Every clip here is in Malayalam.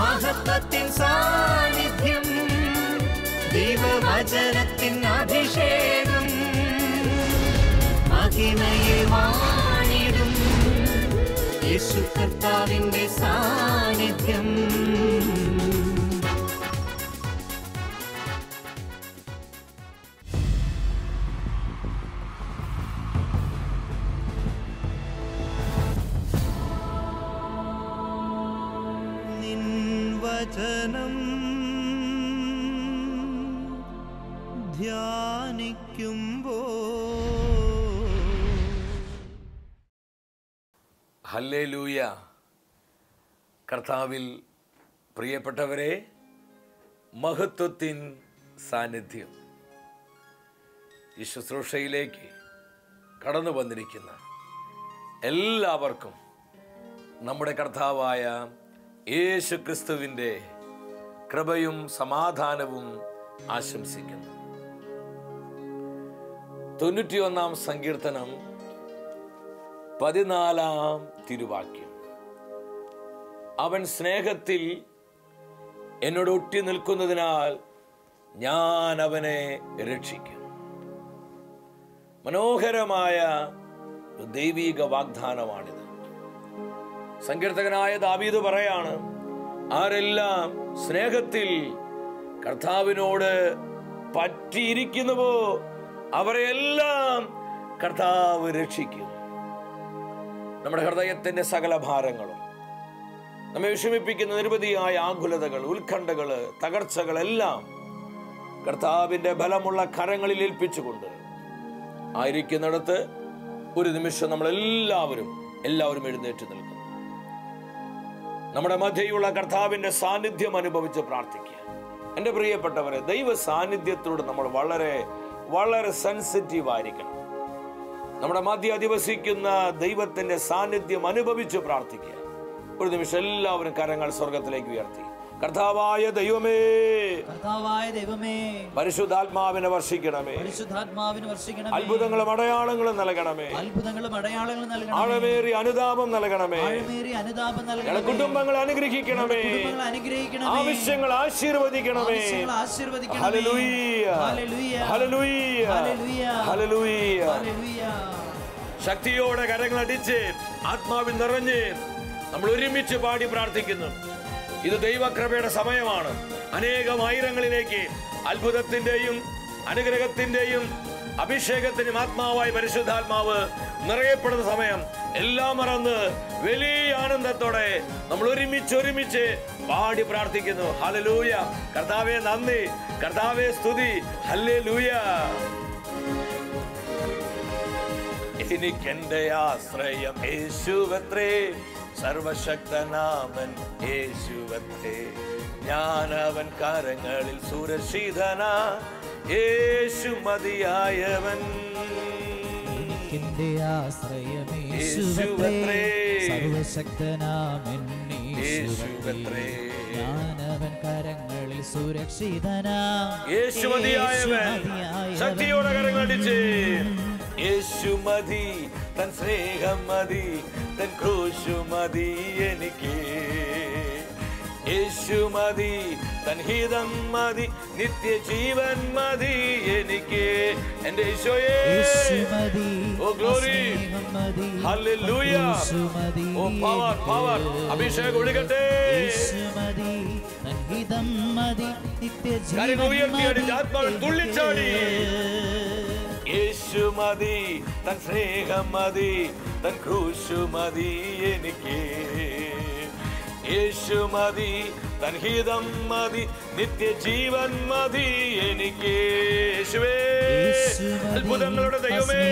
മഹത്വത്തിൻ സാന്നിധ്യം, ദൈവവചനത്തിൻ അഭിഷേകം, മഹിമയിൽ വാണിടും യേശു കർത്താവിന്റെ സാന്നിധ്യം. നിൻ വചനം ധ്യാനിക്കുമ്പോൾ ഹല്ലേലൂയ. കർത്താവിൽ പ്രിയപ്പെട്ടവരെ, മഹത്വത്തിൻ സാന്നിധ്യം ഈ ശുശ്രൂഷയിലേക്ക് കടന്നു വന്നിരിക്കുന്ന എല്ലാവർക്കും നമ്മുടെ കർത്താവായ യേശു ക്രിസ്തുവിൻ്റെ കൃപയും സമാധാനവും ആശംസിക്കുന്നു. 91 സങ്കീർത്തനം 14 തിരുവാക്യം. അവൻ സ്നേഹത്തിൽ എന്നോട് ഒട്ടി നിൽക്കുന്നതിനാൽ ഞാൻ അവനെ രക്ഷിക്കും. മനോഹരമായ ദൈവിക വാഗ്ദാനമാണിത്. സങ്കീർത്തകനായ ദാവീദ് പറയാണ്, ആരെല്ലാം സ്നേഹത്തിൽ കർത്താവിനോട് പറ്റിയിരിക്കുന്നുവോ അവരെല്ലാം കർത്താവ് രക്ഷിക്കും. നമ്മുടെ ഹൃദയത്തിന്റെ സകല ഭാരങ്ങളും, നമ്മെ വിഷമിപ്പിക്കുന്ന നിരവധിയായ ആകുലതകൾ, ഉത്കണ്ഠകൾ, തകർച്ചകളെല്ലാം കർത്താവിന്റെ ബലമുള്ള കരങ്ങളിൽ ഏൽപ്പിച്ചുകൊണ്ട് ആയിരിക്കുന്നിടത്ത് ഒരു നിമിഷം നമ്മളെല്ലാവരും എഴുന്നേറ്റ് നിൽക്കും. നമ്മുടെ മധ്യയുള്ള കർത്താവിന്റെ സാന്നിധ്യം അനുഭവിച്ച് പ്രാർത്ഥിക്കുക. എൻ്റെ പ്രിയപ്പെട്ടവരെ, ദൈവ സാന്നിധ്യത്തോട് നമ്മൾ വളരെ വളരെ സെൻസിറ്റീവ് ആയിരിക്കണം. നമ്മുടെ മധ്യ അധിവസിക്കുന്ന ദൈവത്തിന്റെ സാന്നിധ്യം അനുഭവിച്ച് പ്രാർത്ഥിക്കുക. ഒരു നിമിഷം എല്ലാവരും കരങ്ങൾ സ്വർഗത്തിലേക്ക് ഉയർത്തി. കർത്താവായ ദൈവമേ, പരിശുദ്ധാത്മാവിനെ വർഷിക്കണമേ, അത്ഭുതങ്ങളും അടയാളങ്ങളും നൽകണമേ, ആഴമേറിയ അനുതാപം നൽകണമേ, കുടുംബങ്ങളെ അനുഗ്രഹിക്കണമേ, ആവശ്യങ്ങൾ ആശീർവദിക്കണമേ. ഹല്ലേലൂയ, ഹല്ലേലൂയ, ഹല്ലേലൂയ. ശക്തിയോടെ കരങ്ങളടിച്ച് ആത്മാവിൽ നിറഞ്ഞ് നമ്മൾ ഒരുമിച്ച് പാടി പ്രാർത്ഥിക്കുന്നു. ഇത് ദൈവകൃപയുടെ സമയമാണ്. അനേകമായിരങ്ങളിലേക്ക് അത്ഭുതത്തിന്റെയും അനുഗ്രഹത്തിന്റെയും അഭിഷേകത്തിനും ആത്മാവായ പരിശുദ്ധാത്മാവ് നിറയപ്പെടുന്ന സമയം. എല്ലാം മറന്ന് വലിയ ആനന്ദത്തോടെ നമ്മൾ ഒരുമിച്ച് പാടി പ്രാർത്ഥിക്കുന്നു. ഹല്ലേലൂയ. കർത്താവേ നന്ദി, കർത്താവേ സ്തുതി. ഹല്ലേലൂയ. എനിക്കെന്റെ ആശ്രയം യേശുവത്രേ, സർവശക്തനാമൻ യേശുവത്രേ, ഞാനവൻ കരങ്ങളിൽ സുരക്ഷിതനാ, യേശു മതിയായവൻ. എനിക്കെന്റെ ആശ്രയം യേശുവത്രേ, സർവശക്തനാമൻ യേശുവത്രേ, ഞാനവൻ കരങ്ങളിൽ സുരക്ഷിതനാ, യേശു മതിയായവൻ. ശക്തിയോടെ കരങ്ങളടിച്ച് യേശു മതി, തൻ സ്നേഹം മതി, തൻ ക്രൂശു മതി എനിക്ക്. യേശു മതി, തൻ ഹിതം മതി, നിത്യജീവൻ മതി എനിക്ക്. എന്റെ യേശുവേ, ഓ ഗ്ലോറി, ഹല്ലേലൂയ, ഓ പവർ, പവർ, അഭിഷേകം ഒഴുകട്ടെ. കരങ്ങൾ ഉയർത്തിയടി, ആത്മാവിൽ തുള്ളിച്ചാടി. യേശു മതി, തൻ സ്നേഹം മതി, തൻ ക്രൂശു മതി എനിക്ക്. യേശു മതി, തൻ ഹിതം മതി, നിത്യജീവൻ മതി എനിക്ക്. യേശുവേ, അത്ഭുതങ്ങളുടെ ദൈവമേ,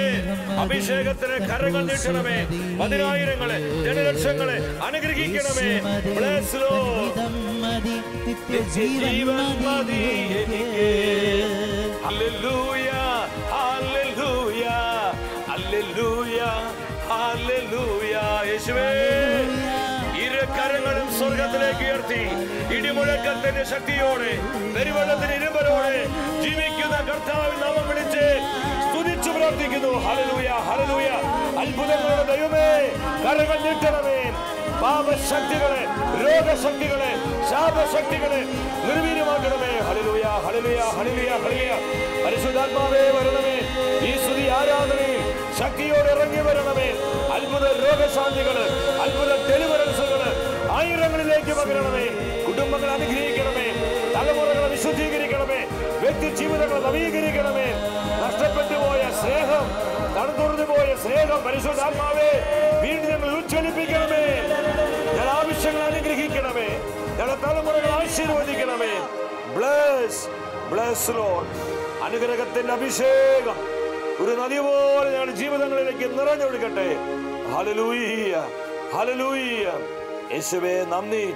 അഭിഷേകത്തിന് കരങ്ങൾ നീട്ടണമേ. 10,000-ങ്ങളെ, ജനലക്ഷങ്ങളെ അനുഗ്രഹിക്കണമേ. Bless Lord. നിത്യജീവൻ മതി എനിക്ക്. ഹല്ലേലൂയ, ഹല്ലേലൂയ, ഹല്ലേലൂയ, ഹല്ലേലൂയ. യേശുവേ, കരങ്ങളും സ്വർഗത്തിലേക്ക് ഉയർത്തി ഇടിമുഴക്കത്തിന്റെ ശക്തിയോടെ, പെരുവെള്ളത്തിന്റെ ഇരുമ്പലോടെ ജീവിക്കുന്ന കർത്താവിൻ നാമം വിളിച്ച് സ്തുതിച്ചു പ്രാർത്ഥിക്കുന്നു. ഹല്ലേലൂയ, ഹല്ലേലൂയ. അത്ഭുതങ്ങളുടെ ദൈവമേ, കരങ്ങൾ നീട്ടണമേ. പാപശക്തികളെ, രോഗശക്തികളെ, ശാപശക്തികളെ നിർവീര്യമാക്കണമേ. ഹല്ലേലൂയ, ഹല്ലേലൂയ, ഹല്ലേലൂയ, ഹല്ലേലൂയ. പരിശുദ്ധാത്മാവേ വരണമേ. ഈ സ്തുതി ആരാധനയിൽ ശക്തിയോടെ ഇറങ്ങി വരണമേ. അത്ഭുത രോഗശാന്തികള്, അത്ഭുത ഡെലിവറൻസുകള് ആയിരങ്ങളിലേക്ക് പകരണമേ. കുടുംബങ്ങൾ അനുഗ്രഹിക്കണമേ. തലമുറകളെ വിശുദ്ധീകരിക്കണമേ. വ്യക്തി ജീവിതങ്ങളെ നവീകരിക്കണമേ. നഷ്ടപ്പെട്ടു പോയ സ്നേഹം, തണുത്തുറഞ്ഞു പോയ സ്നേഹം പരിശുദ്ധാത്മാവേ വീണ്ടും ഞങ്ങൾ ഉജ്ജ്വലിപ്പിക്കണമേ. ഞങ്ങളുടെ ആവശ്യങ്ങൾ അനുഗ്രഹിക്കണമേ. ഞങ്ങളുടെ തലമുറകൾ ആശീർവദിക്കണമേ. Bless, bless Lord. അനുഗ്രഹത്തിന്റെ അഭിഷേകം ഒരു നദി പോലെ ഞങ്ങളുടെ ജീവിതങ്ങളിലേക്ക് നിറഞ്ഞൊഴുകട്ടെ. ഹല്ലേലൂയ, ഹല്ലേലൂയ. യേശുവേ നന്ദി,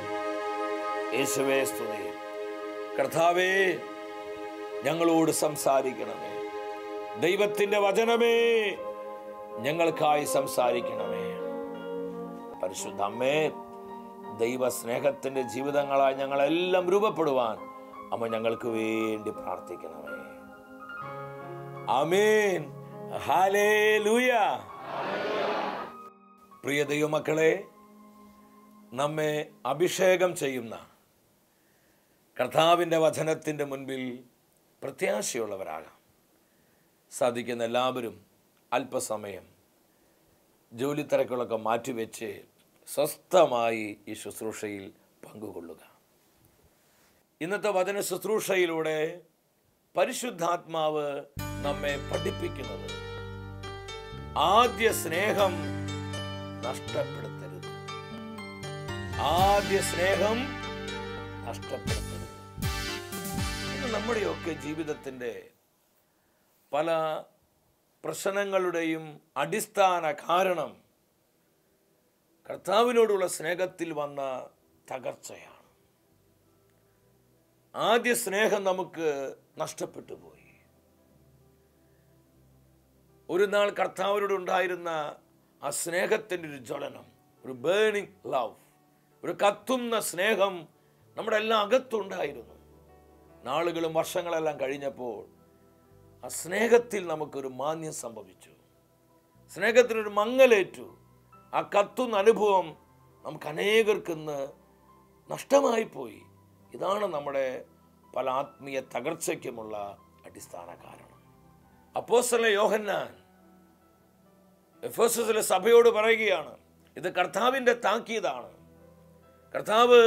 യേശുവേ സ്തുതി. കർത്താവേ ഞങ്ങളോട് സംസാരിക്കണമേ. ദൈവത്തിന്റെ വചനമേ ഞങ്ങൾക്കായി സംസാരിക്കണമേ. പരിശുദ്ധ അമ്മേ, ദൈവ സ്നേഹത്തിന്റെ ജീവിതങ്ങളായി ഞങ്ങളെല്ലാം രൂപപ്പെടുവാൻ അമ്മ ഞങ്ങൾക്ക് വേണ്ടി പ്രാർത്ഥിക്കണമേ. ആമേൻ, ഹല്ലേലൂയ. പ്രിയ ദൈവമക്കളെ, നമ്മെ അഭിഷേകം ചെയ്യുന്ന കർത്താവിൻ്റെ വചനത്തിൻ്റെ മുൻപിൽ പ്രത്യാശയുള്ളവരാകാം. സാധിക്കുന്ന എല്ലാവരും അല്പസമയം ജോലി തിരക്കുകളൊക്കെ മാറ്റിവെച്ച് സ്വസ്ഥമായി ഈ ശുശ്രൂഷയിൽ പങ്കുകൊള്ളുക. ഇന്നത്തെ വചന ശുശ്രൂഷയിലൂടെ പരിശുദ്ധാത്മാവ് നമ്മെ പഠിപ്പിക്കുന്നത് ആദ്യ സ്നേഹം നഷ്ടപ്പെടുത്തരുത്. ആദ്യ സ്നേഹം നഷ്ടപ്പെടുത്തരുത്. ഇന്ന് നമ്മുടെയൊക്കെ ജീവിതത്തിൻ്റെ പല പ്രശ്നങ്ങളുടെയും അടിസ്ഥാന കാരണം കർത്താവിനോടുള്ള സ്നേഹത്തിൽ വന്ന തകർച്ചയാണ്. ആദ്യ സ്നേഹം നമുക്ക് നഷ്ടപ്പെട്ടു പോയി. ഒരു നാൾ കർത്താവിനോട് ഉണ്ടായിരുന്ന ആ സ്നേഹത്തിൻ്റെ ഒരു ജ്വലനം, ഒരു ബേണിംഗ് ലവ്, ഒരു കത്തുന്ന സ്നേഹം നമ്മുടെ എല്ലാം അകത്തുണ്ടായിരുന്നു. നാളുകളും വർഷങ്ങളെല്ലാം കഴിഞ്ഞപ്പോൾ ആ സ്നേഹത്തിൽ നമുക്കൊരു മാന്യം സംഭവിച്ചു. സ്നേഹത്തിനൊരു മങ്ങലേറ്റു. ആ കത്തുന്ന അനുഭവം നമുക്ക് അനേകർക്കിന്ന് നഷ്ടമായി പോയി. ഇതാണ് നമ്മുടെ പല ആത്മീയ തകർച്ചയ്ക്കുമുള്ള അടിസ്ഥാന കാരണം. അപ്പോസ്തലൻ യോഹന്നാൻ എഫെസസിലെ സഭയോട് പറയുകയാണ്, ഇത് കർത്താവിൻ്റെ താക്കീതാണ്. കർത്താവ്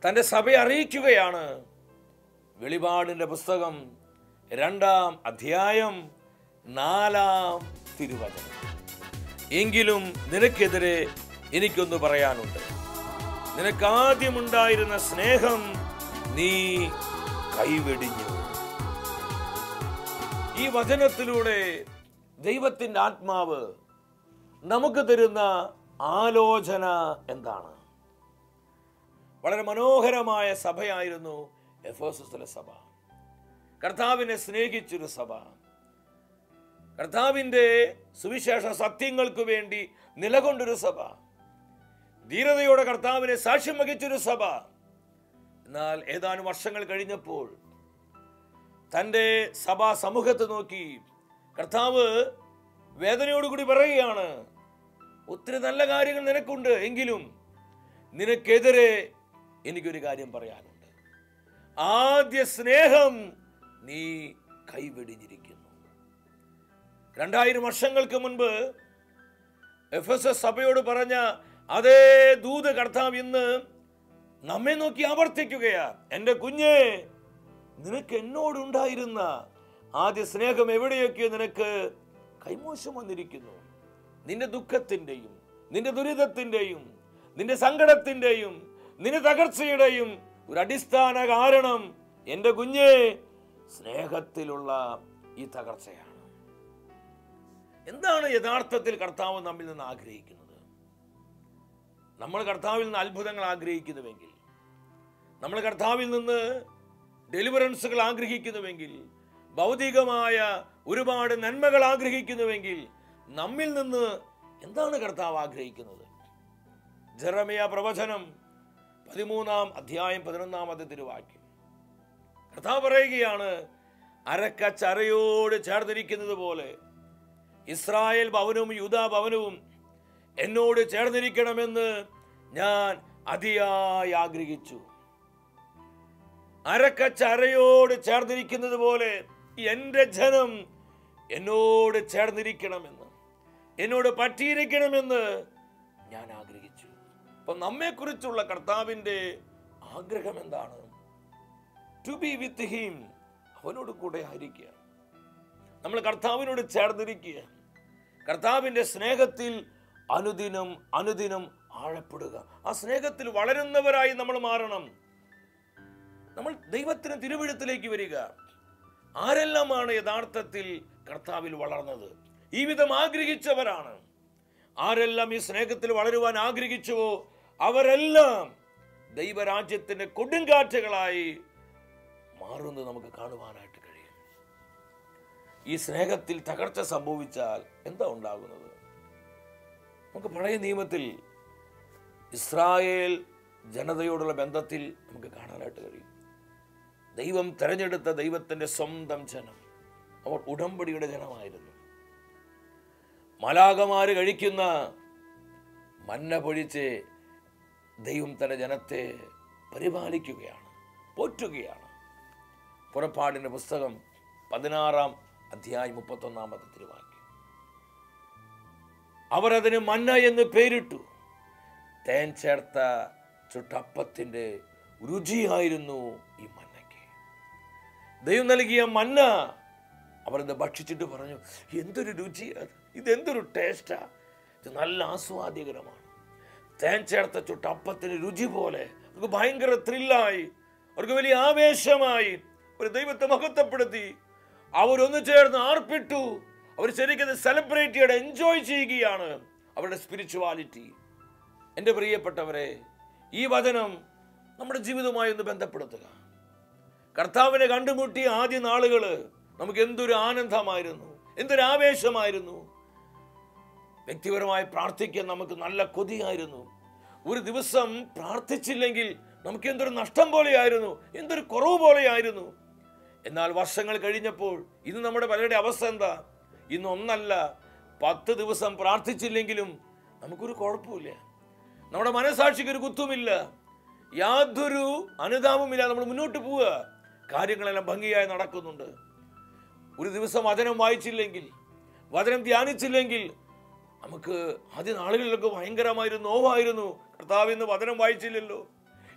തൻ്റെ സഭയെ അറിയിക്കുകയാണ്. വെളിപാടിൻ്റെ പുസ്തകം 2-ാം അധ്യായം 4-ാം തിരുവചനം. എങ്കിലും നിനക്കെതിരെ എനിക്കൊന്ന് പറയാനുണ്ട്. നിനക്കാദ്യമുണ്ടായിരുന്ന സ്നേഹം നീ കൈവെടിഞ്ഞു. ഈ വചനത്തിലൂടെ ദൈവത്തിൻ്റെ ആത്മാവ് നമുക്ക് തരുന്ന ആലോചന എന്താണ്? വളരെ മനോഹരമായ സഭയായിരുന്നു എഫെസസിലെ സഭ. കർത്താവിനെ സ്നേഹിച്ചൊരു സഭ, കർത്താവിൻ്റെ സുവിശേഷ സത്യങ്ങൾക്ക് വേണ്ടി നിലകൊണ്ടൊരു സഭ, ധീരതയോടെ കർത്താവിനെ സാക്ഷ്യം വഹിച്ചൊരു സഭ. എന്നാൽ ഏതാനും വർഷങ്ങൾ കഴിഞ്ഞപ്പോൾ തൻ്റെ സഭാ സമൂഹത്തെ നോക്കി കർത്താവ് വേദനയോടുകൂടി പറയുകയാണ്, ഒത്തിരി നല്ല കാര്യങ്ങൾ നിനക്കുണ്ട്, എങ്കിലും നിനക്കെതിരെ എനിക്കൊരു കാര്യം പറയാനുണ്ട്. ആദ്യ സ്നേഹം നീ കൈവെടിഞ്ഞിരിക്കുന്നു. 2000 വർഷങ്ങൾക്ക് മുൻപ് എഫെസസ് സഭയോട് പറഞ്ഞ അതേ ദൂത് കർത്താവ് ഇന്ന് നമ്മെ നോക്കി ആവർത്തിക്കുകയാ. എൻ്റെ കുഞ്ഞേ, നിനക്ക് എന്നോടുണ്ടായിരുന്ന ആദ്യ സ്നേഹം എവിടെയൊക്കെയോ നിനക്ക് കൈമോശം വന്നിരിക്കുന്നു. നിന്റെ ദുഃഖത്തിൻ്റെയും നിന്റെ ദുരിതത്തിൻ്റെയും നിന്റെ സങ്കടത്തിൻ്റെയും നിന്റെ തകർച്ചയുടെയും ഒരു അടിസ്ഥാന കാരണം എൻ്റെ കുഞ്ഞേ സ്നേഹത്തിലുള്ള ഈ തകർച്ചയാണ്. എന്താണ് യഥാർത്ഥത്തിൽ കർത്താവ് നമ്മിൽ നിന്ന് ആഗ്രഹിക്കുന്നത്? നമ്മൾ കർത്താവിൽ നിന്ന് അത്ഭുതങ്ങൾ ആഗ്രഹിക്കുന്നുവെങ്കിൽ, നമ്മൾ കർത്താവിൽ നിന്ന് ഡെലിവറൻസുകൾ ആഗ്രഹിക്കുന്നുവെങ്കിൽ, ഭൗതികമായ ഒരുപാട് നന്മകൾ ആഗ്രഹിക്കുന്നുവെങ്കിൽ, നമ്മിൽ നിന്ന് എന്താണ് കർത്താവ് ആഗ്രഹിക്കുന്നത്? ജെറമിയ പ്രവചനം 13-ാം അധ്യായം 11-ാമത്തെ തിരുവാക്യം. കർത്താവ് പറയുകയാണ്, അരക്കച്ചറയോട് ചേർന്നിരിക്കുന്നത് പോലെ ഇസ്രായേൽ ഭവനവും യൂദാ ഭവനവും എന്നോട് ചേർന്നിരിക്കണമെന്ന് ഞാൻ അതിയായി ആഗ്രഹിച്ചു. അരക്കച്ചരയോട് ചേർന്നിരിക്കുന്നത് പോലെ എൻ്റെ ജനം എന്നോട് ചേർന്നിരിക്കണമെന്ന്, എന്നോട് പറ്റിയിരിക്കണമെന്ന് ഞാൻ ആഗ്രഹിച്ചു. അപ്പൊ നമ്മെക്കുറിച്ചുള്ള കർത്താവിൻ്റെ ആഗ്രഹം എന്താണ്? ടു ബി വിത്ത് ഹിം, അവനോട് കൂടെ ആയിരിക്കുക. നമ്മൾ കർത്താവിനോട് ചേർന്നിരിക്കുക, കർത്താവിൻ്റെ സ്നേഹത്തിൽ അനുദിനം അനുദിനം ആഴപ്പെടുക. ആ സ്നേഹത്തിൽ വളരുന്നവരായി നമ്മൾ മാറണം. നമ്മൾ ദൈവത്തിന് തിരുവെഴുത്തിലേക്ക് വരിക. ആരെല്ലാമാണ് യഥാർത്ഥത്തിൽ കർത്താവിൽ വളർന്നത്? ഈ വിധം ആഗ്രഹിച്ചവരാണ്. ആരെല്ലാം ഈ സ്നേഹത്തിൽ വളരുവാൻ ആഗ്രഹിച്ചുവോ അവരെല്ലാം ദൈവരാജ്യത്തിന്റെ കൊടുങ്കാറ്റുകളായി മാറുന്നത് നമുക്ക് കാണുവാനായിട്ട് കഴിയും. ഈ സ്നേഹത്തിൽ തകർച്ച സംഭവിച്ചാൽ എന്താ ഉണ്ടാകുന്നത്? നമുക്ക് പഴയ നിയമത്തിൽ ഇസ്രായേൽ ജനതയോടുള്ള ബന്ധത്തിൽ നമുക്ക് കാണാനായിട്ട് കഴിയും. ദൈവം തെരഞ്ഞെടുത്ത ദൈവത്തിന്റെ സ്വന്തം ജനം, അവർ ഉടമ്പടിയുടെ ജനമായിരുന്നു. മാലാഖമാര് കഴിക്കുന്ന മന്ന പൊഴിച്ച് ദൈവം തന്റെ ജനത്തെ പരിപാലിക്കുകയാണ്, പോറ്റുകയാണ്. പുറപ്പാടിന്റെ പുസ്തകം 16 അധ്യായം 31 തിരുവാക്യം. അവരതിന് മന്ന എന്ന് പേരിട്ടു. തേൻ ചേർത്ത ചുട്ടപ്പത്തിന്റെ രുചിയായിരുന്നു ഈ മന്നയ്ക്ക്. ദൈവം നൽകിയ മന്ന അവരത് ഭക്ഷിച്ചിട്ട് പറഞ്ഞു, എന്തൊരു രുചിയാണ്, ഇതെന്തൊരു ടേസ്റ്റാ, ഇത് നല്ല ആസ്വാദ്യകരമാണ്. തേൻ ചേർത്ത ചുട്ടപ്പത്തിന് രുചി പോലെ അവർക്ക് ഭയങ്കര ത്രില്ലായി, അവർക്ക് വലിയ ആവേശമായി. ഒരു ദൈവത്തെ മഹത്വപ്പെടുത്തി അവരൊന്നു ചേർന്ന് ആർപ്പിട്ടു. അവർ ശരിക്കും സെലിബ്രേറ്റ് ചെയ്ത് എൻജോയ് ചെയ്യുകയാണ് അവരുടെ സ്പിരിച്വാലിറ്റി. എൻ്റെ പ്രിയപ്പെട്ടവരെ, ഈ വചനം നമ്മുടെ ജീവിതവുമായി ഒന്ന് ബന്ധപ്പെടുത്തുക. കർത്താവിനെ കണ്ടുമുട്ടിയ ആദ്യ നാളുകൾ നമുക്ക് എന്തൊരു ആനന്ദമായിരുന്നു, എന്തൊരു ആവേശമായിരുന്നു. വ്യക്തിപരമായി പ്രാർത്ഥിക്കാൻ നമുക്ക് നല്ല കൊതിയായിരുന്നു. ഒരു ദിവസം പ്രാർത്ഥിച്ചില്ലെങ്കിൽ നമുക്ക് എന്തൊരു നഷ്ടം പോലെയായിരുന്നു, എന്തൊരു കുറവ് പോലെയായിരുന്നു. എന്നാൽ വർഷങ്ങൾ കഴിഞ്ഞപ്പോൾ ഇന്ന് നമ്മുടെ പലരുടെ അവസ്ഥ എന്താ? ഇന്ന് 1 അല്ല 10 ദിവസം പ്രാർത്ഥിച്ചില്ലെങ്കിലും നമുക്കൊരു കുഴപ്പമില്ല, നമ്മുടെ മനസാക്ഷിക്ക് ഒരു കുത്തുമില്ല, യാതൊരു അനുതാപമില്ല. നമ്മൾ മുന്നോട്ട് പോവുക, കാര്യങ്ങളെല്ലാം ഭംഗിയായി നടക്കുന്നുണ്ട്. ഒരു ദിവസം വചനം വായിച്ചില്ലെങ്കിൽ, വചനം ധ്യാനിച്ചില്ലെങ്കിൽ നമുക്ക് ആദ്യ നാളുകളിലൊക്കെ ഭയങ്കരമായിരുന്നു, നോവായിരുന്നു. കർത്താവ് ഇന്ന് വചനം വായിച്ചില്ലല്ലോ,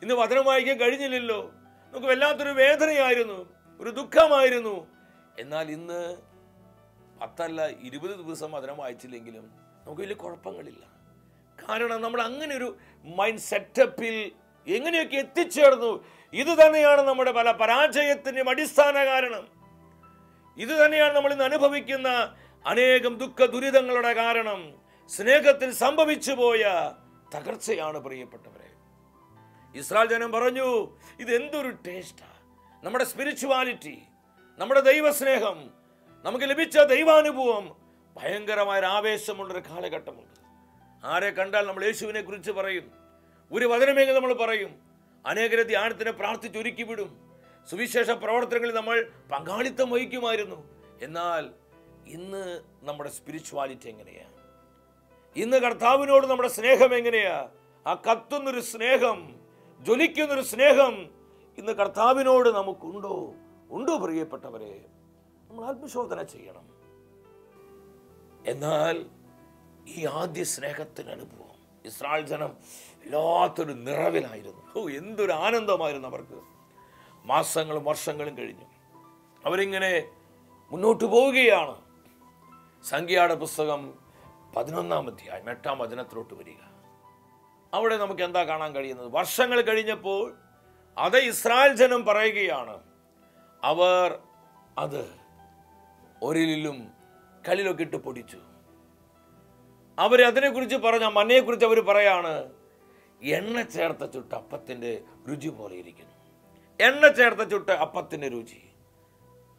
ഇന്ന് വചനം വായിക്കാൻ കഴിഞ്ഞില്ലല്ലോ, നമുക്ക് വല്ലാത്തൊരു വേദനയായിരുന്നു, ഒരു ദുഃഖമായിരുന്നു. എന്നാൽ ഇന്ന് 10 അല്ല 20 ദിവസം വചനം വായിച്ചില്ലെങ്കിലും നമുക്ക് വലിയ കുഴപ്പങ്ങളില്ല. കാരണം നമ്മൾ അങ്ങനെ ഒരു മൈൻഡ് സെറ്റപ്പിൽ എങ്ങനെയൊക്കെ എത്തിച്ചേർന്നു. ഇത് തന്നെയാണ് നമ്മുടെ പല പരാജയത്തിൻ്റെയും അടിസ്ഥാന കാരണം. ഇത് തന്നെയാണ് നമ്മൾ ഇന്ന് അനുഭവിക്കുന്ന അനേകം ദുഃഖ ദുരിതങ്ങളുടെ കാരണം. സ്നേഹത്തിൽ സംഭവിച്ചു പോയ തകർച്ചയാണ് പ്രിയപ്പെട്ടവരെ. ഇസ്രായേൽ ജനം പറഞ്ഞു, ഇത് എന്തൊരു ടേസ്റ്റാ, നമ്മുടെ സ്പിരിച്വാലിറ്റി, നമ്മുടെ ദൈവസ്നേഹം, നമുക്ക് ലഭിച്ച ദൈവാനുഭവം ഭയങ്കരമായ ആവേശമുള്ളൊരു കാലഘട്ടമുണ്ട്. ആരെ കണ്ടാൽ നമ്മൾ യേശുവിനെ കുറിച്ച് പറയും, ഒരു വചനമെങ്കിൽ നമ്മൾ പറയും, അനേകരെ ധ്യാനത്തിന് പ്രാർത്ഥിച്ചൊരുക്കി വിടും, സുവിശേഷ പ്രവർത്തനങ്ങളിൽ നമ്മൾ പങ്കാളിത്തം വഹിക്കുമായിരുന്നു. എന്നാൽ ഇന്ന് നമ്മുടെ സ്പിരിച്വാലിറ്റി എങ്ങനെയാ? ഇന്ന് കർത്താവിനോട് നമ്മുടെ സ്നേഹം എങ്ങനെയാ? ആ കത്തുന്നൊരു സ്നേഹം, ജ്വലിക്കുന്നൊരു സ്നേഹം ഇന്ന് കർത്താവിനോട് നമുക്കുണ്ടോ? ഉണ്ടോ പ്രിയപ്പെട്ടവരെ? നമ്മൾ ആത്മശോധന ചെയ്യണം. എന്നാൽ ഈ ആദ്യ സ്നേഹത്തിന് അനുഭവം ഇസ്രായേൽ ജനം വല്ലാത്തൊരു നിറവിലായിരുന്നു. എന്തൊരു ആനന്ദമായിരുന്നു അവർക്ക്. മാസങ്ങളും വർഷങ്ങളും കഴിഞ്ഞു, അവരിങ്ങനെ മുന്നോട്ട് പോവുകയാണ്. സംഖ്യയുടെ പുസ്തകം 11 അധ്യായം 8 വചനത്തിലോട്ട് വരിക. അവിടെ നമുക്ക് എന്താ കാണാൻ കഴിയുന്നത്? വർഷങ്ങൾ കഴിഞ്ഞപ്പോൾ അതേ ഇസ്രായേൽ ജനം പറയുകയാണ്, അവർ അത് ഒരിലും കല്ലിലൊക്കെ ഇട്ട് പൊടിച്ചു. അവർ അതിനെക്കുറിച്ച് പറഞ്ഞ മന്നയെക്കുറിച്ച് അവർ പറയാണ്, എണ്ണ ചേർത്ത ചുട്ട അപ്പത്തിൻ്റെ രുചി പോലെ ഇരിക്കുന്നു. എണ്ണ ചേർത്ത ചുട്ട അപ്പത്തിൻ്റെ രുചി.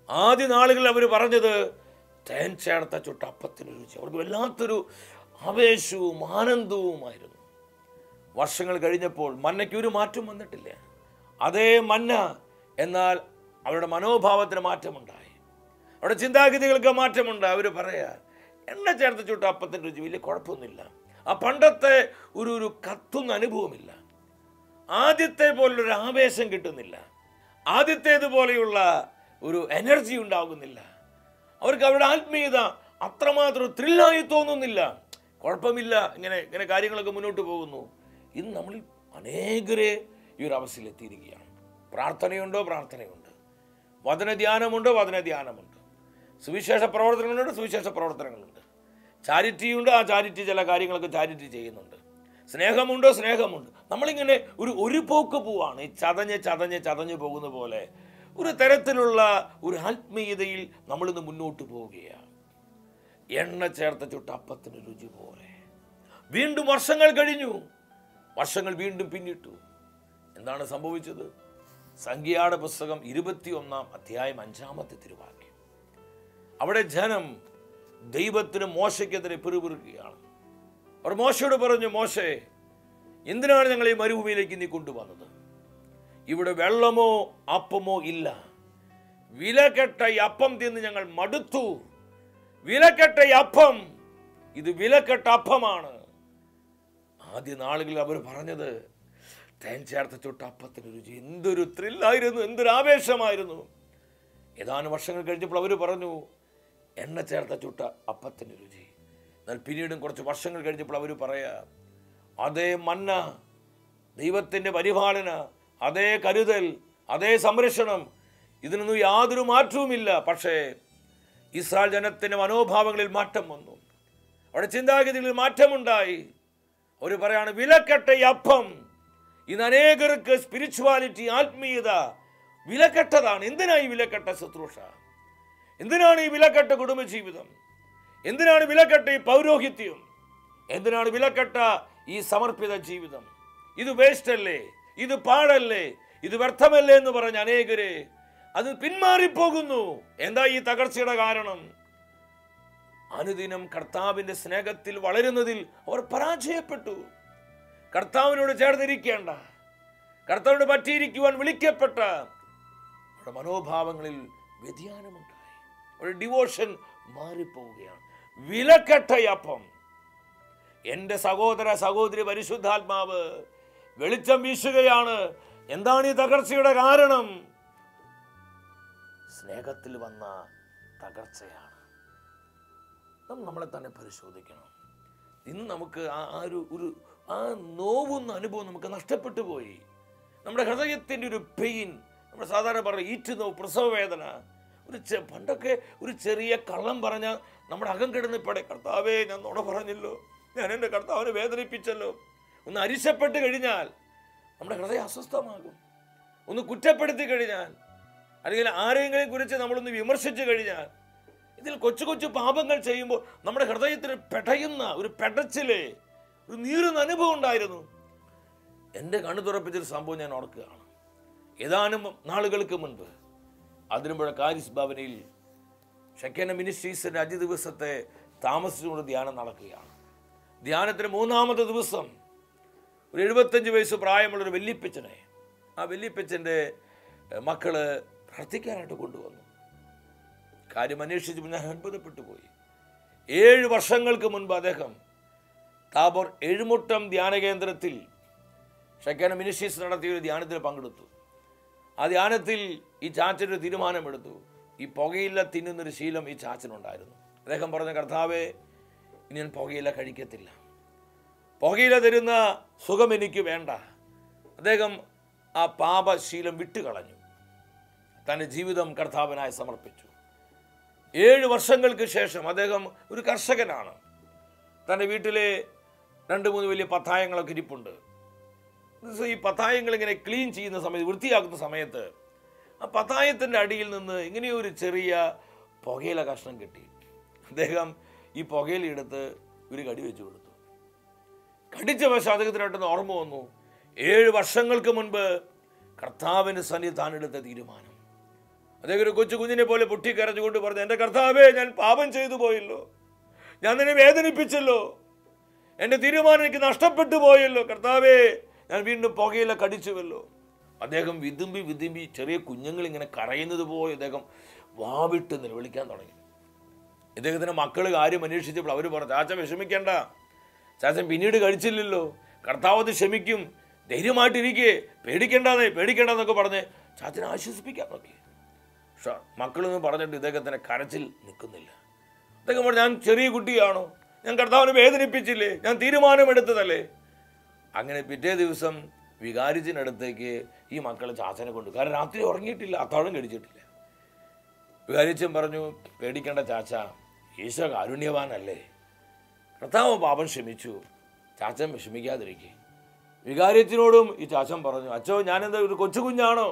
ആദ്യ നാളുകളിൽ അവർ പറഞ്ഞത് തേൻ ചേർത്ത ചുട്ട അപ്പത്തിൻ്റെ രുചി. അവർക്ക് വല്ലാത്തൊരു ആവേശവും ആനന്ദവുമായിരുന്നു. വർഷങ്ങൾ കഴിഞ്ഞപ്പോൾ മന്നയ്ക്ക് ഒരു മാറ്റം വന്നിട്ടില്ല. അതേ മന്ന, എന്നാൽ അവരുടെ മനോഭാവത്തിന് മാറ്റമുണ്ടായി, അവരുടെ ചിന്താഗതികൾക്ക് മാറ്റമുണ്ടായി. അവർ പറയാ, എണ്ണ ചേർത്ത് ചുട്ട അപ്പത്തിൻ്റെ രുചി വലിയ കുഴപ്പമൊന്നുമില്ല, ആ പണ്ടത്തെ ഒരു കത്തുന്ന അനുഭവമില്ല. ആദ്യത്തെ പോലുള്ളൊരു ആവേശം കിട്ടുന്നില്ല, ആദ്യത്തേതുപോലെയുള്ള ഒരു എനർജി ഉണ്ടാകുന്നില്ല. അവർക്ക് അവരുടെ ആത്മീയത അത്രമാത്രം ത്രില്ലായി തോന്നുന്നില്ല. കുഴപ്പമില്ല, ഇങ്ങനെ ഇങ്ങനെ കാര്യങ്ങളൊക്കെ മുന്നോട്ട് പോകുന്നു. ഇന്ന് നമ്മൾ അനേകരെ ഈ ഒരു അവസ്ഥയിലെത്തിയിരിക്കുകയാണ്. പ്രാർത്ഥനയുണ്ടോ? പ്രാർത്ഥനയുണ്ട്. വചനധ്യാനമുണ്ടോ? വചനധ്യാനമുണ്ട്. സുവിശേഷ പ്രവർത്തനങ്ങളുണ്ട്, സുവിശേഷ പ്രവർത്തനങ്ങളുണ്ട്. ചാരിറ്റിയുണ്ട്, ആ ചാരിറ്റി ചില കാര്യങ്ങളൊക്കെ ചാരിറ്റി ചെയ്യുന്നുണ്ട്. സ്നേഹമുണ്ടോ? സ്നേഹമുണ്ട്. നമ്മളിങ്ങനെ ഒരു പോക്ക് പോവാണ്, ഈ ചതഞ്ഞ് പോകുന്ന പോലെ ഒരു തരത്തിലുള്ള ഒരു ആത്മീയതയിൽ നമ്മളിന്ന് മുന്നോട്ട് പോവുകയാണ്. എണ്ണ ചേർത്ത ചുട്ട അപ്പത്തിന് രുചി പോലെ. വീണ്ടും വർഷങ്ങൾ കഴിഞ്ഞു, വർഷങ്ങൾ വീണ്ടും പിന്നിട്ടു. എന്താണ് സംഭവിച്ചത്? സംഖ്യയുടെ പുസ്തകം 21 അധ്യായം 5-ാമത്തെ തിരുവാക്യം. അവിടെ ജനം ദൈവത്തിന് മോശയ്ക്കെതിരെ പിറുപിറുക്കുകയാണ്. അവർ മോശയോട് പറഞ്ഞു, മോശേ, എന്തിനാണ് ഞങ്ങൾ ഈ മരുഭൂമിയിലേക്ക് നീ കൊണ്ടുവന്നത്? ഇവിടെ വെള്ളമോ അപ്പമോ ഇല്ല. വിലകെട്ട ഈ അപ്പം തിന്ന് ഞങ്ങൾ മടുത്തു. വിലകെട്ട ഈ അപ്പം, ഇത് വിലകെട്ട അപ്പമാണ്. ആദ്യ നാളുകളിൽ അവർ പറഞ്ഞത് തേൻ ചേർത്ത ചുട്ട അപ്പത്തിന് രുചി. എന്തൊരു ത്രില്ലായിരുന്നു, എന്തൊരു ആവേശമായിരുന്നു. ഏതാനും വർഷങ്ങൾ കഴിഞ്ഞപ്പോൾ അവർ പറഞ്ഞു എണ്ണ ചേർത്ത ചുട്ട അപ്പത്തിന് രുചി. എന്നാൽ പിന്നീടും കുറച്ച് വർഷങ്ങൾ കഴിഞ്ഞപ്പോൾ അവർ പറയാ, അതേ മന്ന, ദൈവത്തിൻ്റെ പരിപാലന, അതേ കരുതൽ, അതേ സംരക്ഷണം, ഇതിനൊന്നും യാതൊരു മാറ്റവുമില്ല. പക്ഷേ ഇസ്രായേൽ ജനത്തിൻ്റെ മനോഭാവങ്ങളിൽ മാറ്റം വന്നു, അവിടെ ചിന്താഗതികളിൽ മാറ്റമുണ്ടായി. അവർ പറയാണ്, വിലക്കെട്ട ഈ അപ്പം. ഇന്ന് അനേകർക്ക് സ്പിരിച്വാലിറ്റി, ആത്മീയത വിലക്കെട്ടതാണ്. എന്തിനാണ് ഈ വിലക്കെട്ട ശുശ്രൂഷ? എന്തിനാണ് ഈ വിലക്കെട്ട കുടുംബജീവിതം? എന്തിനാണ് വിലക്കെട്ട ഈ പൗരോഹിത്യം? എന്തിനാണ് വിലക്കെട്ട ഈ സമർപ്പിത ജീവിതം? ഇത് വേസ്റ്റ് അല്ലേ, ഇത് പാടല്ലേ, ഇത് വ്യർത്ഥമല്ലേ എന്ന് പറഞ്ഞ് അനേകരെ അത് പിന്മാറിപ്പോകുന്നു. എന്താ ഈ തകർച്ചയുടെ കാരണം? അനുദിനം കർത്താവിൻ്റെ സ്നേഹത്തിൽ വളരുന്നതിൽ അവർ പരാജയപ്പെട്ടു. കർത്താവിനോട് ചേർന്നിരിക്കേണ്ട, കർത്താവിനോട് പറ്റിയിരിക്കുവാൻ വിളിക്കപ്പെട്ട അവരുടെ മനോഭാവങ്ങളിൽ വ്യതിയാനമുണ്ടായി. ഒരു ഡിവോഷൻ മാറിപ്പോവുകയാണ്. വിലക്കെട്ട അപ്പം. എൻ്റെ സഹോദര സഹോദരി, പരിശുദ്ധാത്മാവ് വെളിച്ചം വീശുകയാണ്. എന്താണ് ഈ തകർച്ചയുടെ കാരണം? സ്നേഹത്തിൽ വന്ന തകർച്ചയാണ്. നമ്മളെ തന്നെ പരിശോധിക്കണം. ഇന്ന് നമുക്ക് ആ നോവുന്ന അനുഭവം നമുക്ക് നഷ്ടപ്പെട്ടു പോയി. നമ്മുടെ ഹൃദയത്തിൻ്റെ ഒരു പെയിൻ, നമ്മൾ സാധാരണ പറയുക ഈറ്റ് നോവ്, പ്രസവ വേദന. പണ്ടൊക്കെ ഒരു ചെറിയ കള്ളം പറഞ്ഞാൽ നമ്മുടെ അകം കിടന്നിപ്പടെ, കർത്താവേ ഞാൻ നുണ പറഞ്ഞല്ലോ, ഞാൻ എൻ്റെ കർത്താവിനെ വേദനിപ്പിച്ചല്ലോ. ഒന്ന് അരിശപ്പെട്ട് കഴിഞ്ഞാൽ നമ്മുടെ ഹൃദയം അസ്വസ്ഥമാകും. ഒന്ന് കുറ്റപ്പെടുത്തി കഴിഞ്ഞാൽ, അല്ലെങ്കിൽ ആരെങ്കിലും കുറിച്ച് നമ്മളൊന്ന് വിമർശിച്ചു കഴിഞ്ഞാൽ, ഇതിൽ കൊച്ചു കൊച്ചു പാപങ്ങൾ ചെയ്യുമ്പോൾ നമ്മുടെ ഹൃദയത്തിൽ പെടയുന്ന ഒരു പെടച്ചില്, ഒരു നീറുന്ന അനുഭവം ഉണ്ടായിരുന്നു. എൻ്റെ കണ്ണു തുറപ്പിച്ചൊരു സംഭവം ഞാൻ ഓർക്കുകയാണ്. ഏതാനും നാളുകൾക്ക് മുൻപ് അതിരമ്പുഴ കാരിസ് ഭവനിൽ ഷെക്കേന മിനിസ്ട്രീസിൻ്റെ 5 ദിവസത്തെ താമസിച്ചുകൊണ്ട് ധ്യാനം നടക്കുകയാണ്. ധ്യാനത്തിന് 3-ാമത്തെ ദിവസം ഒരു 75 വയസ്സ് പ്രായമുള്ളൊരു വല്യപ്പച്ചനെ, ആ വല്യപ്പച്ചൻ്റെ മക്കള് പ്രാർത്ഥിക്കാനായിട്ട് കൊണ്ടുവന്നു. കാര്യം അന്വേഷിച്ചപ്പോൾ ഞാൻ അത്ഭുതപ്പെട്ടു പോയി. 7 വർഷങ്ങൾക്ക് മുൻപ് അദ്ദേഹം താബോർ എഴുമുട്ടം ധ്യാന കേന്ദ്രത്തിൽ ഷെക്കേന മിനിസ്ട്രീസ് നടത്തിയ ഒരു ധ്യാനത്തിൽ പങ്കെടുത്തു. ആ ധ്യാനത്തിൽ ഈ ചാച്ചനൊരു തീരുമാനമെടുത്തു. ഈ പുകയില തിന്നുന്നൊരു ശീലം ഈ ചാച്ചനുണ്ടായിരുന്നു. അദ്ദേഹം പറഞ്ഞ, കർത്താവേ, ഇനി ഞാൻ പുകയില കഴിക്കത്തില്ല, പുകയില തരുന്ന സുഖം എനിക്ക് വേണ്ട. അദ്ദേഹം ആ പാപശീലം വിട്ടുകളഞ്ഞു, തൻ്റെ ജീവിതം കർത്താവിനായി സമർപ്പിച്ചു. 7 വർഷങ്ങൾക്ക് ശേഷം അദ്ദേഹം ഒരു കർഷകനാണ്. തൻ്റെ വീട്ടിലെ 2-3 വലിയ പത്തായങ്ങളൊക്കെ ഇരിപ്പുണ്ട്. ഈ പത്തായങ്ങൾ ഇങ്ങനെ ക്ലീൻ ചെയ്യുന്ന സമയത്ത്, വൃത്തിയാക്കുന്ന സമയത്ത്, ആ പത്തായത്തിൻ്റെ അടിയിൽ നിന്ന് ഇങ്ങനെയൊരു ചെറിയ പുകയില കഷ്ണം കിട്ടി. അദ്ദേഹം ഈ പുകയിലെടുത്ത് ഒരു കടി വെച്ച് കൊടുത്തു. കടിച്ച വശം അദ്ദേഹത്തിനായിട്ടൊന്ന് ഓർമ്മ വന്നു. 7 വർഷങ്ങൾക്ക് മുൻപ് കർത്താവിൻ്റെ സന്നിധാനമെടുത്ത തീരുമാനം. അദ്ദേഹം ഒരു കൊച്ചു കുഞ്ഞിനെ പോലെ പൊട്ടിക്കരഞ്ഞുകൊണ്ട് പറഞ്ഞു, എൻ്റെ കർത്താവേ, ഞാൻ പാപം ചെയ്തു പോയല്ലോ, ഞാൻ നിന്നെ വേദനിപ്പിച്ചല്ലോ, എൻ്റെ തീരുമാനം എനിക്ക് നഷ്ടപ്പെട്ടു പോയല്ലോ, കർത്താവേ, ഞാൻ വീണ്ടും പുകയില കടിച്ചുവല്ലോ. അദ്ദേഹം വിതുമ്പി ചെറിയ കുഞ്ഞുങ്ങൾ ഇങ്ങനെ കരയുന്നത് പോലെ അദ്ദേഹം വാവിട്ട് നിലവിളിക്കാൻ തുടങ്ങി. ഇദ്ദേഹത്തിൻ്റെ മക്കൾ കാര്യം അന്വേഷിച്ചപ്പോൾ അവർ പറഞ്ഞു, ചാച്ച വിഷമിക്കേണ്ട, ചാച്ചൻ പിന്നീട് കഴിച്ചില്ലല്ലോ, കർത്താവ് അത് ക്ഷമിക്കും, ധൈര്യമായിട്ടിരിക്കേ, പേടിക്കേണ്ടെന്നൊക്കെ പറഞ്ഞ് ചാച്ചനെ ആശ്വസിപ്പിക്കാൻ നോക്കി. പക്ഷെ മക്കളൊന്നും പറഞ്ഞിട്ട് ഇദ്ദേഹത്തിൻ്റെ കരച്ചിൽ നിൽക്കുന്നില്ല. അദ്ദേഹം പറഞ്ഞു, ഞാൻ ചെറിയ കുട്ടിയാണോ, ഞാൻ കർത്താവിനെ വേദനിപ്പിച്ചില്ലേ, ഞാൻ തീരുമാനമെടുത്തതല്ലേ. അങ്ങനെ പിറ്റേ ദിവസം വികാരിച്ചിനടുത്തേക്ക് ഈ മക്കൾ ചാച്ചനെ കൊണ്ടു. കാരണം രാത്രി ഉറങ്ങിയിട്ടില്ല, അത്താഴം കഴിച്ചിട്ടില്ല. വികാരിച്ചൻ പറഞ്ഞു, പേടിക്കേണ്ട ചാച്ച, ഈശോ കാരുണ്യവാനല്ലേ, കർത്താവ് പാപം ക്ഷമിച്ചു, ചാച്ചൻ വിഷമിക്കാതിരിക്കെ. വികാരിച്ചനോടും ഈ ചാച്ചൻ പറഞ്ഞു, അച്ചോ ഞാനെന്താ ഒരു കൊച്ചു കുഞ്ഞാണോ,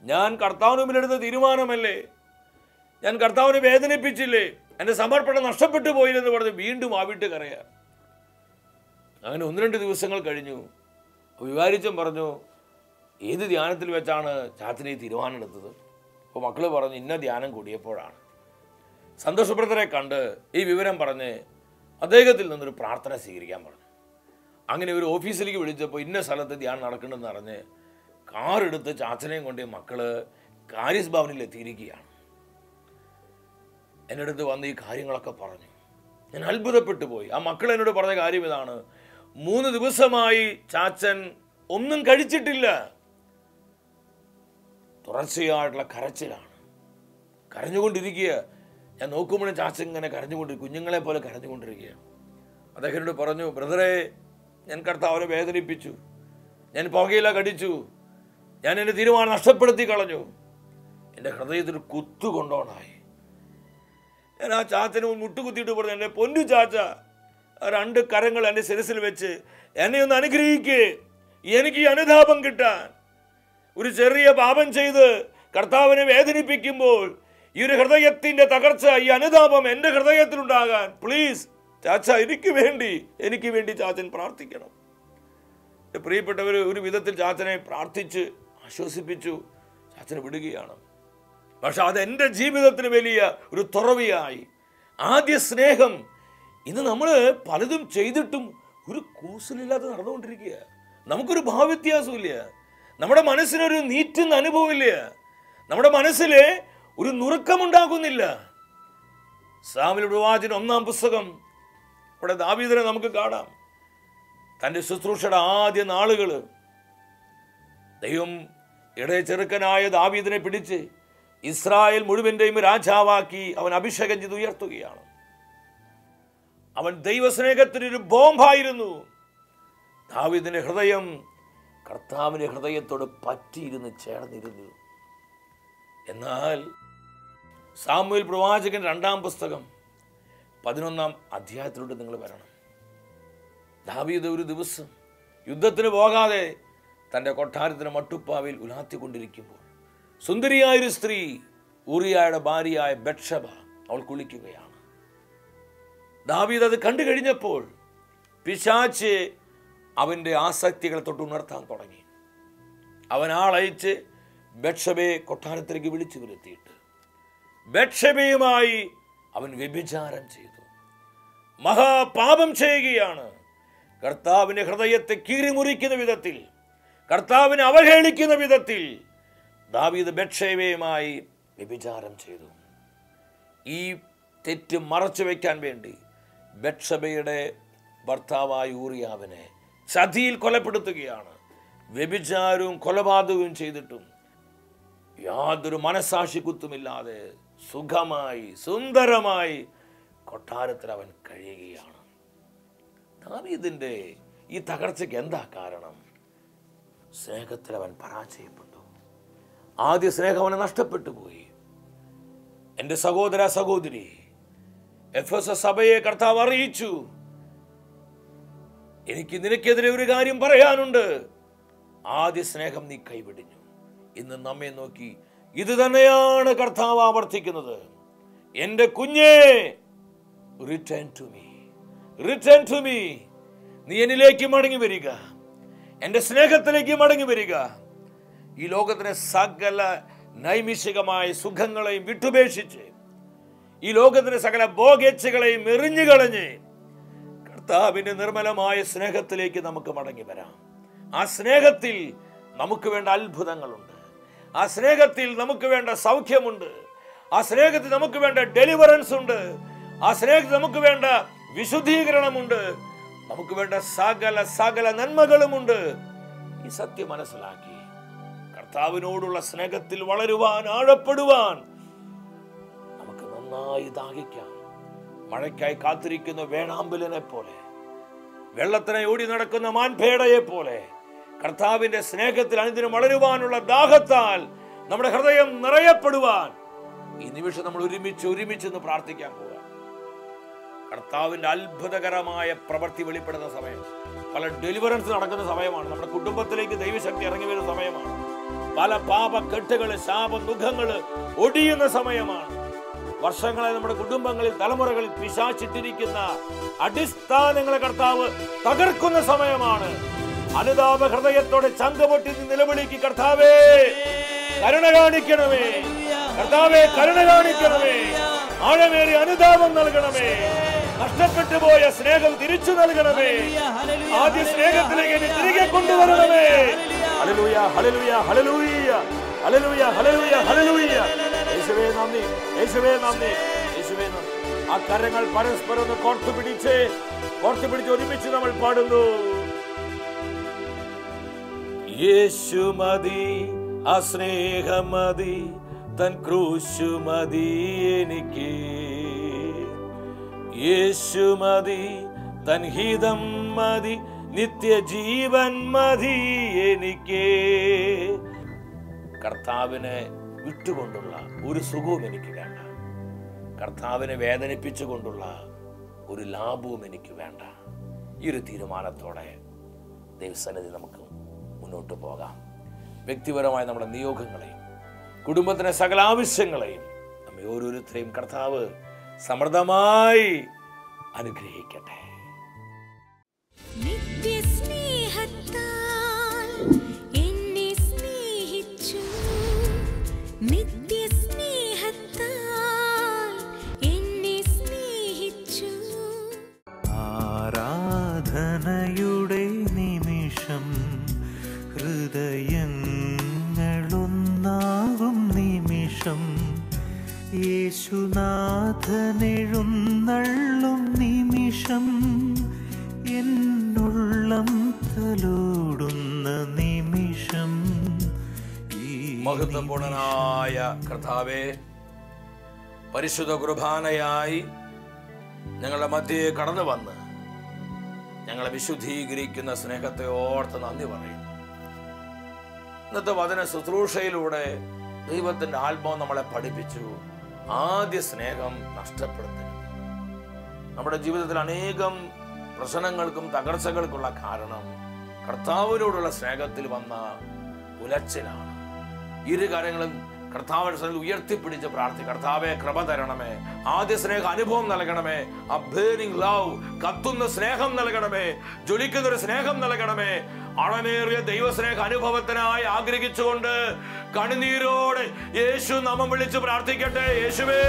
ഞാൻ കർത്താവിന് മുമ്പിലെടുത്ത തീരുമാനമല്ലേ, ഞാൻ കർത്താവിനെ വേദനിപ്പിച്ചില്ലേ, എൻ്റെ സമർപ്പണം നഷ്ടപ്പെട്ടു പോയില്ലെന്ന് പറഞ്ഞ് വീണ്ടും ആവിട്ട് കരയാം. അങ്ങനെ 1-2 ദിവസങ്ങൾ കഴിഞ്ഞു. വികാരിച്ചൻ പറഞ്ഞു, ഏത് ധ്യാനത്തിൽ വെച്ചാണ് ചാച്ചനെ ഈ തീരുമാനം എടുത്തത്? അപ്പോൾ മക്കൾ പറഞ്ഞു, ഇന്ന ധ്യാനം കൂടിയപ്പോഴാണ്. സന്തോഷപ്രദരെ കണ്ട് ഈ വിവരം പറഞ്ഞ് അദ്ദേഹത്തിൽ നിന്നൊരു പ്രാർത്ഥന സ്വീകരിക്കാൻ പറഞ്ഞു. അങ്ങനെ ഒരു ഓഫീസിലേക്ക് വിളിച്ചപ്പോൾ ഇന്ന സ്ഥലത്ത് ധ്യാനം നടക്കണമെന്ന് പറഞ്ഞ് കാറെടുത്ത് ചാച്ചനെയും കൊണ്ട് മക്കള് കാരിസ് ഭവനിൽ എത്തിയിരിക്കുകയാണ്. എൻ്റെ അടുത്ത് വന്ന് ഈ കാര്യങ്ങളൊക്കെ പറഞ്ഞു. ഞാൻ അത്ഭുതപ്പെട്ടു പോയി. ആ മക്കൾ എന്നോട് പറഞ്ഞ കാര്യം ഇതാണ്, 3 ദിവസമായി ചാച്ചൻ ഒന്നും കഴിച്ചിട്ടില്ല, തുടർച്ചയായിട്ടുള്ള കരച്ചിലാണ്, കരഞ്ഞുകൊണ്ടിരിക്കുക. ഞാൻ നോക്കുമ്പോഴും ചാച്ചൻ ഇങ്ങനെ കരഞ്ഞുകൊണ്ടിരിക്കും, കുഞ്ഞുങ്ങളെ പോലെ കരഞ്ഞുകൊണ്ടിരിക്കുക. അദ്ദേഹം എന്നോട് പറഞ്ഞു, ബ്രദറെ, ഞാൻ കർത്താവിനെ വേദനിപ്പിച്ചു, ഞാൻ പുകയില കടിച്ചു, ഞാൻ എൻ്റെ തീരുമാനം നഷ്ടപ്പെടുത്തി കളഞ്ഞു, എൻ്റെ ഹൃദയത്തിൽ കുത്തുകൊണ്ടോണായി. ഞാൻ ആ ചാച്ചന് മുട്ടുകുത്തിയിട്ട് പറഞ്ഞു, എൻ്റെ പൊന്നു ചാച്ച, 2 കരങ്ങൾ എൻ്റെ ശിരസിൽ വെച്ച് എന്നെ ഒന്ന് അനുഗ്രഹിക്കേ, എനിക്ക് ഈ അനുതാപം കിട്ടാൻ. ഒരു ചെറിയ പാപം ചെയ്ത് കർത്താവിനെ വേദനിപ്പിക്കുമ്പോൾ ഈ ഒരു ഹൃദയത്തിൻ്റെ തകർച്ച, ഈ അനുതാപം എൻ്റെ ഹൃദയത്തിലുണ്ടാകാൻ പ്ലീസ് ചാച്ച എനിക്ക് വേണ്ടി ചാച്ചൻ പ്രാർത്ഥിക്കണം. പ്രിയപ്പെട്ടവർ, ഒരു വിധത്തിൽ ചാച്ചനെ പ്രാർത്ഥിച്ച് ആശ്വസിപ്പിച്ചു, ചാച്ചനെ വിടുകയാണ്. പക്ഷെ അതെൻ്റെ ജീവിതത്തിന് വലിയ ഒരു തുറവിയായി. ആദ്യ സ്നേഹം ഇന്ന് നമ്മൾ പലതും ചെയ്തിട്ടും ഒരു കൂസലില്ലാതെ നടന്നുകൊണ്ടിരിക്കുക. നമുക്കൊരു ഭാവവ്യത്യാസമില്ല, നമ്മുടെ മനസ്സിനൊരു നീറ്റുന്ന അനുഭവമില്ല, നമ്മുടെ മനസ്സിൽ ഒരു നുറുക്കമുണ്ടാകുന്നില്ല. സാമുവേൽ പ്രവാചകൻ 1-ാം പുസ്തകം, ഇവിടെ ദാവീദിനെ നമുക്ക് കാണാം. തൻ്റെ ശുശ്രൂഷയുടെ ആദ്യ നാളുകൾ ദൈവം ഇടയ ചെറുക്കനായ ദാവീദിനെ പിടിച്ച് ഇസ്രായേൽ മുഴുവൻ്റെയും രാജാവാക്കി അവൻ അഭിഷേകം ചെയ്ത് ഉയർത്തുകയാണ്. അവൻ ദൈവസ്നേഹത്തിനൊരു ബോംബായിരുന്നു. ദാവീദിന്റെ ഹൃദയം കർത്താവിൻ്റെ ഹൃദയത്തോട് പറ്റിയിരുന്ന് ചേർന്നിരുന്നു. എന്നാൽ സാമുവേൽ പ്രവാചകൻ 2-ാം പുസ്തകം 11-ാം അധ്യായത്തിലോട്ട് നിങ്ങൾ വരണം. ദാവീദ് ഒരു ദിവസം യുദ്ധത്തിന് പോകാതെ തൻ്റെ കൊട്ടാരത്തിന് മട്ടുപ്പാവിൽ ഉലാത്തിക്കൊണ്ടിരിക്കുമ്പോൾ സുന്ദരിയായൊരു സ്ത്രീ, ഊറിയായുടെ ഭാര്യയായ ബത്ശബ, അവൾ കുളിക്കുകയാണ്. ദാവീദ് അത് കണ്ടു കഴിഞ്ഞപ്പോൾ പിശാച് അവൻ്റെ ആസക്തികളെ തൊട്ടുണർത്താൻ തുടങ്ങി. അവൻ ആളയച്ച് ബത്ശബയെ കൊട്ടാരത്തിലേക്ക് വിളിച്ചു വരുത്തിയിട്ട് ബത്ശബയുമായി അവൻ വ്യഭിചാരം ചെയ്തു, മഹാപാപം ചെയ്യുകയാണ്. കർത്താവിൻ്റെ ഹൃദയത്തെ കീറിമുറിക്കുന്ന വിധത്തിൽ, കർത്താവിനെ അവഹേളിക്കുന്ന വിധത്തിൽ ദാവീദ് ബത്ശബയുമായി വ്യഭിചാരം ചെയ്തു. ഈ തെറ്റ് മറച്ചു വയ്ക്കാൻ വേണ്ടി ബത്ശബയുടെ ഭർത്താവായ ഊറിയാവിനെ ചതിയിൽ കൊലപ്പെടുത്തുകയാണ്. വ്യഭിചാരവും കൊലപാതകവും ചെയ്തിട്ടും യാതൊരു മനസാക്ഷി കുത്തുമില്ലാതെ സുഖമായി സുന്ദരമായി കൊട്ടാരത്തിൽ അവൻ കഴിയുകയാണ്. ദാവീദിന്റെ ഈ തകർച്ചയ്ക്ക് എന്താ കാരണം? സ്നേഹത്തിൽ അവൻ പരാജയപ്പെട്ടു. ആദ്യ സ്നേഹം അവനെ നഷ്ടപ്പെട്ടു പോയി. എൻ്റെ സഹോദര സഹോദരി, എഫെസസ് സഭയെ കർത്താവ് അറിയിച്ചു, എനിക്ക് നിനക്കെതിരെ ഒരു കാര്യം പറയാനുണ്ട്. ആദ്യ സ്നേഹം നീ കൈവിടിഞ്ഞു. ഇന്ന് നമ്മെ നോക്കി ഇത് തന്നെയാണ് കർത്താവ് ആവർത്തിക്കുന്നത്. എൻ്റെ കുഞ്ഞേ, return to me, return to me. നീ എന്നിലേക്ക് മടങ്ങി വരിക, എൻ്റെ സ്നേഹത്തിലേക്ക് മടങ്ങി വരിക. ഈ ലോകത്തിലെ സകല നൈമിഷികമായ സുഖങ്ങളെയും വിട്ടുപേക്ഷിച്ച്, ഈ ലോകത്തിലെ സകല ഭോഗേച്ഛകളെയും എറിഞ്ഞുകളഞ്ഞ് കർത്താവിൻ്റെ നിർമ്മലമായ സ്നേഹത്തിലേക്ക് നമുക്ക് മടങ്ങി വരാം. ആ സ്നേഹത്തിൽ നമുക്ക് വേണ്ട അത്ഭുതങ്ങളുണ്ട്, ആ സ്നേഹത്തിൽ നമുക്ക് വേണ്ട സൗഖ്യമുണ്ട്, ആ സ്നേഹത്തിൽ നമുക്ക് വേണ്ട ഡെലിവറൻസ് ഉണ്ട്, ആ സ്നേഹത്തിൽ നമുക്ക് വേണ്ട വിശുദ്ധീകരണമുണ്ട്, നമുക്ക് വേണ്ട സകല നന്മകളുമുണ്ട്. ഈ സത്യം മനസ്സിലാക്കി കർത്താവിനോടുള്ള സ്നേഹത്തിൽ വളരുവാൻ, ആഴപ്പെടുവാൻ നമുക്ക് നന്നായി ദാഹിക്കാം. മഴയ്ക്കായി കാത്തിരിക്കുന്ന വേണാമ്പലിനെ പോലെ, വെള്ളത്തിനായി ഓടി നടക്കുന്ന മാൻപേടയെ പോലെ കർത്താവിന്റെ സ്നേഹത്തിൽ അനുദിനം വളരുവാനുള്ള ദാഹത്താൽ നമ്മുടെ ഹൃദയം നിറയപ്പെടുവാൻ ഈ നിമിഷം നമ്മൾ ഒരുമിച്ച് പ്രാർത്ഥിക്കാൻ പോവുക. കർത്താവിന്റെ അത്ഭുതകരമായ പ്രവൃത്തി വെളിപ്പെടുന്ന സമയം, പല ഡെലിവറൻസ് നടക്കുന്ന സമയമാണ്. നമ്മുടെ കുടുംബത്തിലേക്ക് ദൈവശക്തി ഇറങ്ങി വരുന്ന സമയമാണ്. പല പാപക്കെട്ടുകള്, ശാപനുഖങ്ങള് ഒടിയുന്ന സമയമാണ്. വർഷങ്ങളെ നമ്മുടെ കുടുംബങ്ങളിൽ, തലമുറകളിൽ പിശാചിട്ടിരിക്കുന്ന അടിസ്ഥാനങ്ങളെ കർത്താവ് തകർക്കുന്ന സമയമാണ്. അനുതാപ ഹൃദയത്തോടെ ചങ്കപൊട്ടി നിലവിളിക്ക്, കർത്താവേ കരുണ കാണിക്കണമേ, കർത്താവേ കരുണ കാണിക്കണമേ, ആഴമേറിയ അനുതാപം നൽകണമേ, നഷ്ടപ്പെട്ടു പോയ സ്നേഹം തിരിച്ചു നൽകണമേ, ആദ്യ സ്നേഹത്തിലേക്ക് തിരികെ കൊണ്ടുവരണമേ. ഹല്ലേലൂയ, ഹല്ലേലൂയ, ഹല്ലേലൂയ, ഹല്ലേലൂയ, ഹല്ലേലൂയ, ഹല്ലേലൂയ. യേശുവേ നന്ദി, യേശുവേ നന്ദി, യേശുവേ നന്ദി. ആ കരങ്ങൾ പരസ്പരം ഒന്ന് കോർത്തു പിടിച്ച് ഒരുമിച്ച് നമ്മൾ പാടുന്നു. യേശു മതി, ആ സ്നേഹം മതി, തൻ ക്രൂശു മതി എനിക്ക്. യേശു മതി, തൻ ഹിതം മതി, നിത്യജീവൻ മതി എനിക്ക്. കർത്താവിനെ വിട്ടുകൊണ്ടുള്ള ഒരു സുഖവും എനിക്ക് വേണ്ട. കർത്താവിനെ വേദനിപ്പിച്ചുകൊണ്ടുള്ള ഒരു ലാഭവും എനിക്ക് വേണ്ട. ഈ ഒരു തീരുമാനത്തോടെ ദൈവസന്നിധി നമുക്ക് മുന്നോട്ട് പോകാം. വ്യക്തിപരമായ നമ്മുടെ നിയോഗങ്ങളെയും കുടുംബത്തിലെ സകല ആവശ്യങ്ങളെയും നമ്മെ ഓരോരുത്തരെയും കർത്താവ് സമൃദ്ധമായി അനുഗ്രഹിക്കട്ടെ. ആരാധനയുടെ നിമിഷം, ഹൃദയങ്ങളൊന്നാകും നിമിഷം, യേശുനാഥനെഴുന്നള്ളും നിമിഷം, എന്നുള്ളം തലോടുന്ന നിമിഷം. മഹത്വപൂർണനായ കർത്താവേ, പരിശുദ്ധ കുർബാനയായി ഞങ്ങളുടെ മധ്യേ കടന്നു വന്ന് ഞങ്ങളെ വിശുദ്ധീകരിക്കുന്ന സ്നേഹത്തെ ഓർത്ത് നന്ദി പറയുന്നു. ഇന്നത്തെ വചന ശുശ്രൂഷയിലൂടെ ദൈവത്തിന്റെ ആത്മാവ് നമ്മളെ പഠിപ്പിച്ചു, ആദ്യ സ്നേഹം നഷ്ടപ്പെടുത്തരുത്. നമ്മുടെ ജീവിതത്തിൽ അനേകം പ്രശ്നങ്ങൾക്കും തകർച്ചകൾക്കുള്ള കാരണം കർത്താവിനോടുള്ള സ്നേഹത്തിൽ വന്ന ഉലച്ചിലാണ്. ഇരു കാര്യങ്ങളും കർത്താവിന്റെ ഉയർത്തിപ്പിടിച്ച് പ്രാർത്ഥി. കർത്താവെ കൃപ തരണമേ, ആദ്യ സ്നേഹ അനുഭവം നൽകണമേ, ആ ബേണിംഗ് ലവ്, കത്തുന്ന സ്നേഹം നൽകണമേ, ജ്വലിക്കുന്ന ഒരു സ്നേഹം നൽകണമേ. ആഴമേറിയ ദൈവസ്നേഹ അനുഭവത്തിനായി ആഗ്രഹിച്ചുകൊണ്ട് കണ്ണുനീരോടെ യേശു നാമം വിളിച്ച് പ്രാർത്ഥിക്കട്ടെ. യേശുവേ,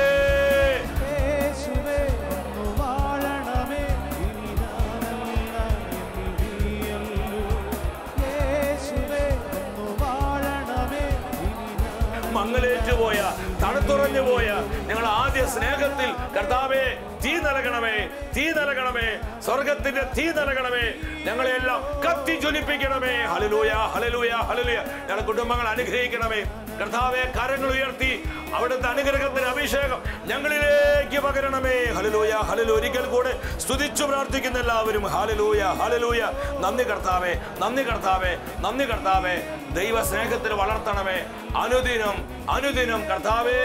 മങ്ങലേറ്റുപോയ, തണുത്തുറഞ്ഞു പോയ ഞങ്ങൾ ആദ്യ സ്നേഹത്തിൽ കർത്താവേ തീ നൽകണമേ, തീ നൽകണമേ, സ്വർഗത്തിന്റെ തീ നൽകണമേ, ഞങ്ങളെല്ലാം കത്തി ജ്വലിപ്പിക്കണമേ. ഹല്ലേലൂയ, ഹല്ലേലൂയ, ഹല്ലേലൂയ. ഞങ്ങളുടെ കുടുംബങ്ങൾ അനുഗ്രഹിക്കണമേ കർത്താവെ. കരങ്ങൾ ഉയർത്തി അവിടുത്തെ അനുഗ്രഹത്തിന്റെ അഭിഷേകം ഞങ്ങളിലേക്ക് പകരണമേ. Hallelujah, hallelujah. ഒരിക്കൽ കൂടെ സ്തുതിച്ചു പ്രാർത്ഥിക്കുന്ന എല്ലാവരും ഹല്ലേലൂയ, ഹല്ലേലൂയ. നന്ദി കർത്താവേ, നന്ദി കർത്താവേ, നന്ദി കർത്താവേ. ദൈവ സ്നേഹത്തിൽ വളർത്തണമേ. അനുദിനം അനുദിനം കർത്താവേ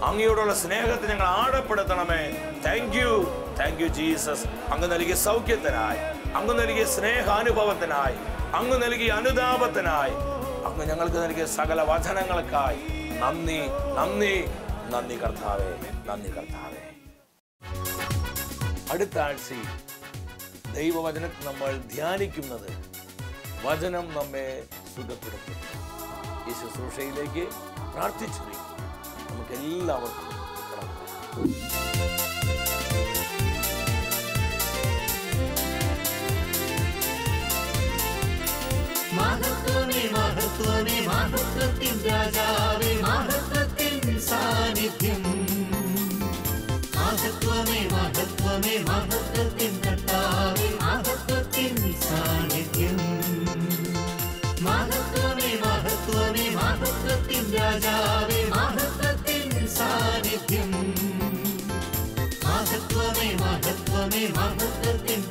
അങ്ങയോടുള്ള സ്നേഹത്തെ ഞങ്ങൾ ആഴപ്പെടുത്തണമേ. Thank you, thank you Jesus. അങ്ങ് നൽകിയ സൗഖ്യത്തിനായി, അങ്ങ് നൽകിയ സ്നേഹാനുഭവത്തിനായി, അങ്ങ് നൽകിയ അനുതാപത്തിനായി, അങ്ങ് ഞങ്ങൾക്ക് നൽകിയ സകല വചനങ്ങൾക്കായി നന്ദി, നന്ദി, നന്ദി കർത്താവേ, നന്ദി കർത്താവേ. അടുത്ത ആഴ്ച ദൈവവചനത്തിൽ നമ്മൾ ധ്യാനിക്കുന്നത് വചനം നമ്മെ സുഖപ്പെടുത്തും. ഈ ശുശ്രൂഷയിലേക്ക് പ്രാർത്ഥിച്ചു നമുക്ക് എല്ലാവർക്കും മഹത്വമേ, മഹത്വമേ, മഹത്വത്തിൻ രാജാവേ, മഹത്വത്തിൻ സാന്നിധ്യം. മഹത്വമേ, മഹത്വമേ, മഹത്വത്തിൻ കർത്താവേ, മഹത്വത്തിൻ സാന്നിധ്യം. മഹത്വത്തിൻ രാജാവേ മഹത്വത്തിൻ സാന്നിധ്യം മഹത്വമേ മഹത്വമേ മഹത്വത്തിൻ